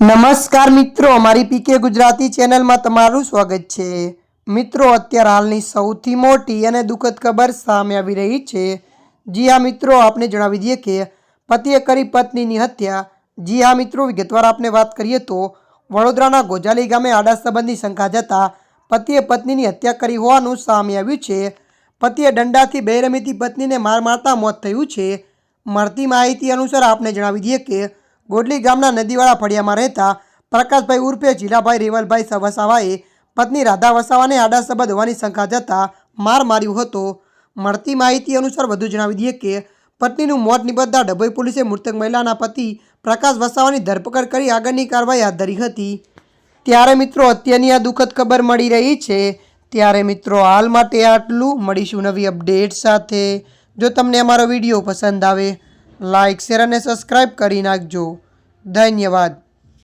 નમસ્કાર મિત્રો, અમારી પીકે ગુજરાતી ચેનલમાં તમારું સ્વાગત છે। મિત્રો, અત્યારે હાલની સૌથી મોટી અને દુઃખદ ખબર સામે આવી રહી છે। જી હા મિત્રો, આપને જણાવી દઈએ કે પતિએ કરી પત્નીની હત્યા। જી હા મિત્રો, વિગતવાર આપને વાત કરીએ તો વડોદરાના ગોજાલી ગામે આડા સંબંધની શંકા જતા પતિએ પત્નીની હત્યા કરી હોવાનું સામે આવ્યું છે। પતિએ દંડાથી બેરમીથી પત્નીને માર મારતા મોત થયું છે। મળતી માહિતી અનુસાર આપને જણાવી દઈએ કે ગોડલી ગામના નદીવાળા ફળિયામાં રહેતા પ્રકાશભાઈ ઉર્ફે જીલાભાઈ રેવલભાઈ વસાવાએ પત્ની રાધા વસાવાને આડા સંબંધ હોવાની શંકા જતા માર માર્યો હતો। મળતી માહિતી અનુસાર વધુ જણાવી દઈએ કે પત્નીનું મોત નિપજતા ડભોઈ પોલીસે મૃતક મહિલાના પતિ પ્રકાશ વસાવાની ધરપકડ કરી આગળની કાર્યવાહી હાથ ધરી હતી। ત્યારે મિત્રો, અત્યારની આ દુઃખદ ખબર મળી રહી છે। ત્યારે મિત્રો, હાલ માટે આટલું। મળીશું નવી અપડેટ સાથે। જો તમને અમારો વિડીયો પસંદ આવે, લાઇક, શેર અને સબસ્ક્રાઈબ કરી નાખજો। ધન્યવાદ।